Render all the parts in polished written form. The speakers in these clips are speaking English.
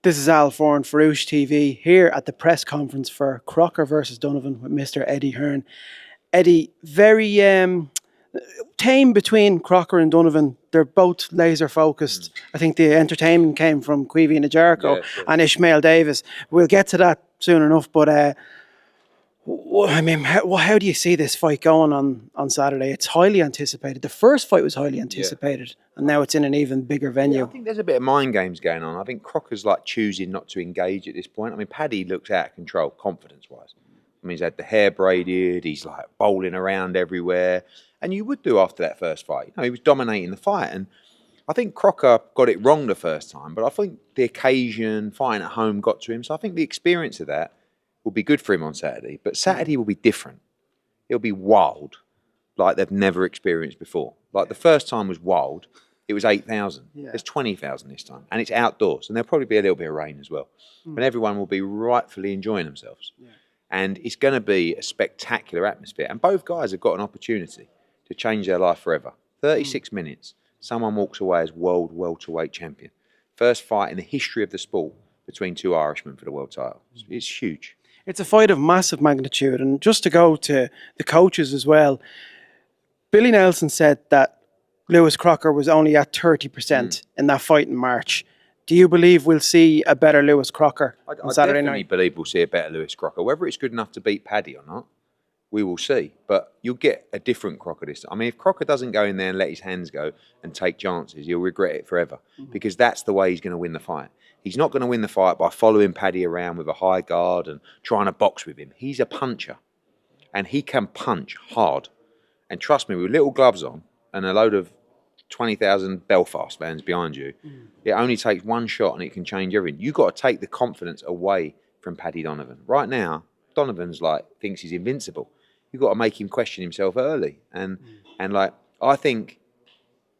This is Al Foran for OooschTV here at the press conference for Crocker versus Donovan with Mr. Eddie Hearn. Eddie, very tame between Crocker and Donovan. They're both laser focused. I think the entertainment came from Queevy and Jericho and Ishmael Davis. We'll get to that soon enough, but I mean, how do you see this fight going on Saturday? It's highly anticipated. The first fight was highly anticipated, and now it's in an even bigger venue. I think there's a bit of mind games going on. I think Crocker's like choosing not to engage at this point. I mean, Paddy looks out of control confidence-wise. I mean, he's had the hair braided, he's like bowling around everywhere. And you would do after that first fight. You know, he was dominating the fight. And I think Crocker got it wrong the first time, but I think the occasion, fighting at home got to him. So I think the experience of that will be good for him on Saturday. But Saturday will be different. It'll be wild, like they've never experienced before. Like the first time was wild. It was 8,000. There's 20,000 this time. And it's outdoors. And there'll probably be a little bit of rain as well. But everyone will be rightfully enjoying themselves. And it's going to be a spectacular atmosphere. And both guys have got an opportunity to change their life forever. 36 minutes, someone walks away as world welterweight champion. First fight in the history of the sport between two Irishmen for the world title. It's huge. It's a fight of massive magnitude. And just to go to the coaches as well, Billy Nelson said that Lewis Crocker was only at 30% in that fight in March. Do you believe we'll see a better Lewis Crocker on Saturday night? I definitely believe we'll see a better Lewis Crocker. Whether it's good enough to beat Paddy or not, we will see. But you'll get a different Crocker this time. I mean, if Crocker doesn't go in there and let his hands go and take chances, he'll regret it forever because that's the way he's going to win the fight. He's not going to win the fight by following Paddy around with a high guard and trying to box with him. He's a puncher and he can punch hard. And trust me, with little gloves on and a load of 20,000 Belfast fans behind you, it only takes one shot and it can change everything. You've got to take the confidence away from Paddy Donovan. Right now, Donovan's like, thinks he's invincible. You've got to make him question himself early. And like, I think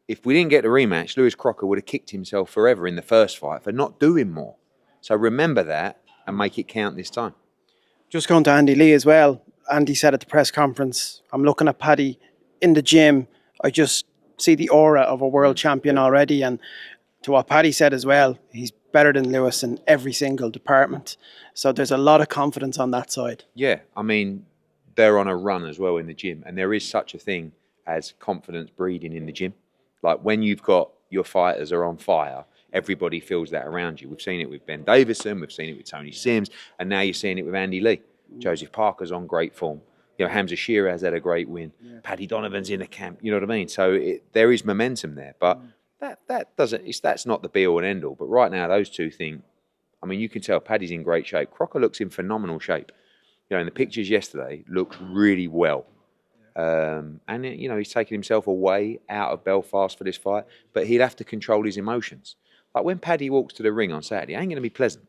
if we didn't get the rematch, Lewis Crocker would have kicked himself forever in the first fight for not doing more. So remember that and make it count this time. Just going to Andy Lee as well. Andy said at the press conference, I'm looking at Paddy in the gym. I just see the aura of a world champion already. And to what Paddy said as well, he's better than Lewis in every single department. So there's a lot of confidence on that side. Yeah, I mean, they're on a run as well in the gym. And there is such a thing as confidence breeding in the gym. Like when you've got your fighters are on fire, everybody feels that around you. We've seen it with Ben Davison, we've seen it with Tony Sims, and now you're seeing it with Andy Lee. Joseph Parker's on great form. You know, Hamza Shearer had a great win. Paddy Donovan's in the camp. You know what I mean? So there is momentum there, but that's not the be all and end all. But right now, those two things. I mean, you can tell Paddy's in great shape. Crocker looks in phenomenal shape. You know, in the pictures yesterday, looked really well. And you know, he's taken himself away out of Belfast for this fight, but he'd have to control his emotions. Like when Paddy walks to the ring on Saturday, it ain't going to be pleasant.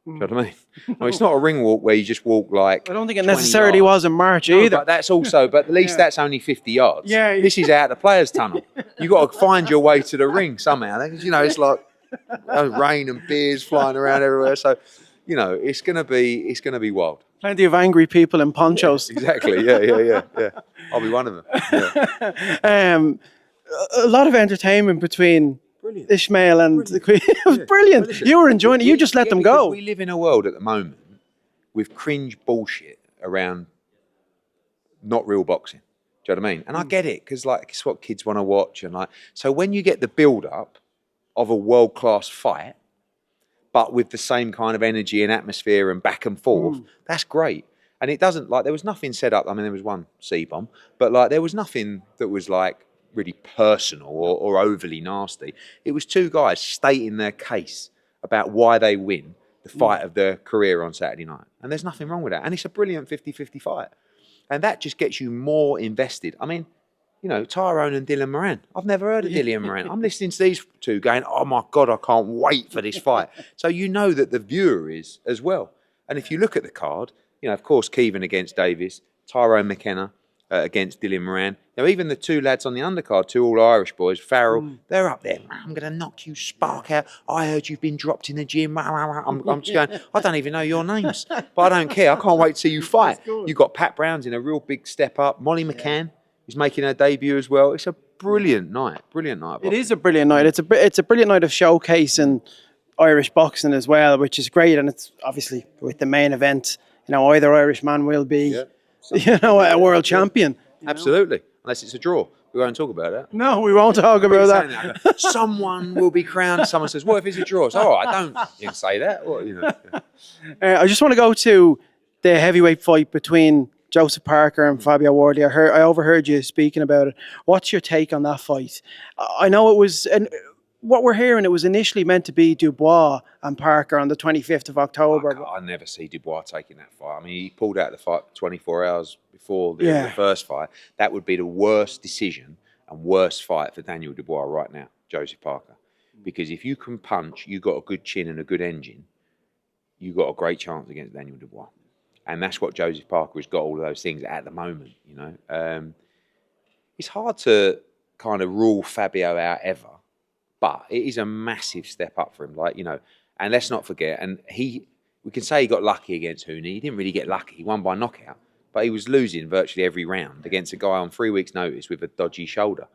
Do you know what I mean? No, it's not a ring walk where you just walk like. I don't think it necessarily was in March either. But that's also, but at least that's only 50 yards. Yeah. This is out the players' tunnel. You got to find your way to the ring somehow. You know, it's like rain and beers flying around everywhere. So, you know, it's gonna be wild. Plenty of angry people in ponchos. Yeah, exactly. Yeah. I'll be one of them. Yeah. A lot of entertainment between Ishmael and the Queen. It was brilliant. Listen, you were enjoying it. You just let them go. We live in a world at the moment with cringe bullshit around not real boxing. Do you know what I mean? And I get it because like it's what kids want to watch and like. So when you get the build-up of a world-class fight, but with the same kind of energy and atmosphere and back and forth, that's great. And it doesn't like there was nothing set up. I mean, there was one C-bomb, but like there was nothing that was like really personal or overly nasty. It was two guys stating their case about why they win the fight of their career on Saturday night. And there's nothing wrong with that. And it's a brilliant 50-50 fight. And that just gets you more invested. I mean, you know, Tyrone and Dylan Moran. I've never heard of Dylan Moran. I'm listening to these two going, oh my God, I can't wait for this fight. So you know that the viewer is as well. And if you look at the card, you know, of course, Keevan against Davis, Tyrone McKenna against Dylan Moran. Now, even the two lads on the undercard, two all-Irish boys, Farrell, they're up there. I'm going to knock you spark out. I heard you've been dropped in the gym. I'm just going, I don't even know your names, but I don't care. I can't wait to see you fight. You've got Pat Brown's in a real big step up. Molly McCann is making her debut as well. It's a brilliant night. Brilliant night. It is a brilliant night. It's a brilliant night of showcasing Irish boxing as well, which is great. And it's obviously with the main event, either Irish man will be, a world champion. Absolutely. Unless it's a draw. We won't talk about that. No, we won't talk about that. Someone will be crowned. Someone says, "What if it's a draw?" So, I don't you can say that. Or, I just want to go to the heavyweight fight between Joseph Parker and Fabio Wardley. I overheard you speaking about it. What's your take on that fight? I know it was, and what we're hearing, it was initially meant to be Dubois and Parker on the 25th of October. I never see Dubois taking that fight. I mean, he pulled out the fight 24 hours before the first fight. That would be the worst decision and worst fight for Daniel Dubois right now, Joseph Parker. Because if you can punch, you got a good chin and a good engine, you got a great chance against Daniel Dubois. And that's what Joseph Parker has got, all of those things at the moment, It's hard to kind of rule Fabio out ever, but it is a massive step up for him. And let's not forget, we can say he got lucky against Hooney. He didn't really get lucky. He won by knockout, but he was losing virtually every round against a guy on 3 weeks' notice with a dodgy shoulder.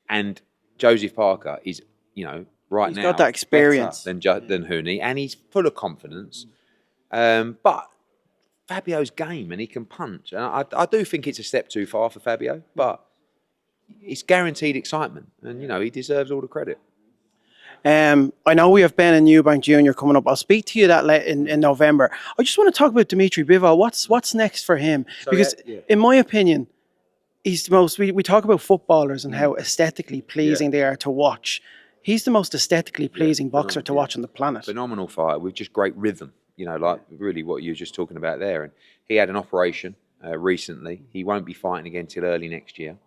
And Joseph Parker is, right now, he's got that experience than Hooney, and he's full of confidence. But Fabio's game, and he can punch. And I do think it's a step too far for Fabio, but it's guaranteed excitement, and he deserves all the credit. I know we have Ben and Eubank Jr. coming up. I'll speak to you that late in November. I just want to talk about Dmitry Bivol. What's next for him? Because in my opinion, he's the most. We talk about footballers and how aesthetically pleasing they are to watch. He's the most aesthetically pleasing boxer to watch on the planet. Phenomenal fighter with just great rhythm. Like really what you were just talking about there. And he had an operation recently. He won't be fighting again till early next year.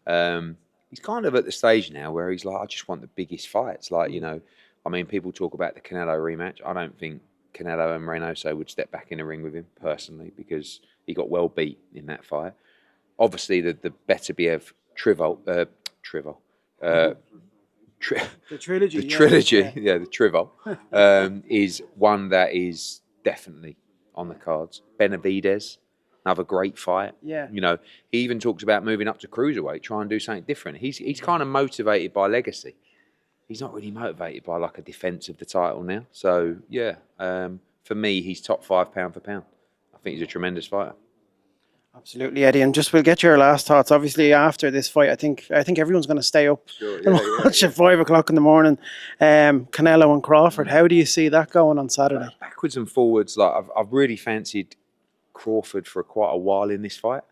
He's kind of at the stage now where he's like, I just want the biggest fights. People talk about the Canelo rematch. I don't think Canelo and Reynoso would step back in the ring with him personally, because he got well beat in that fight. Obviously, the Beterbiev the trilogy, the Trivol, is one that is definitely on the cards. Benavidez, another great fight. Yeah. He even talks about moving up to cruiserweight, try and do something different. He's kind of motivated by legacy. He's not really motivated by a defence of the title now. So for me, he's top 5 pound for pound. I think he's a tremendous fighter. Absolutely, Eddie. And we'll get your last thoughts. Obviously, after this fight, I think everyone's going to stay up and watch at 5 o'clock in the morning. Canelo and Crawford. How do you see that going on Saturday? Backwards and forwards. I've really fancied Crawford for quite a while in this fight,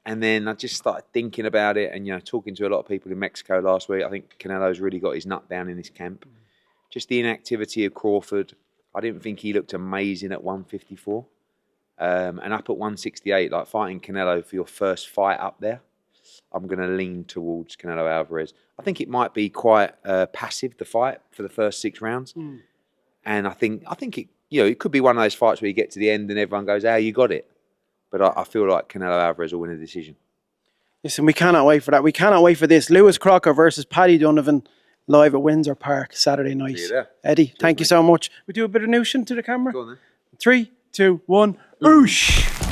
and then I just started thinking about it. And talking to a lot of people in Mexico last week, I think Canelo's really got his nut down in this camp. Just the inactivity of Crawford. I didn't think he looked amazing at 154. And up at 168, fighting Canelo for your first fight up there, I'm going to lean towards Canelo Alvarez. I think it might be quite passive, the fight, for the first 6 rounds. And I think it, it could be one of those fights where you get to the end and everyone goes, you got it. But I feel like Canelo Alvarez will win a decision. Listen, we cannot wait for that. We cannot wait for this. Lewis Crocker versus Paddy Donovan, live at Windsor Park Saturday night. See you there. Eddie, thank you so much. We do a bit of notion to the camera. Go on then. 3, 2, 1. Oosh!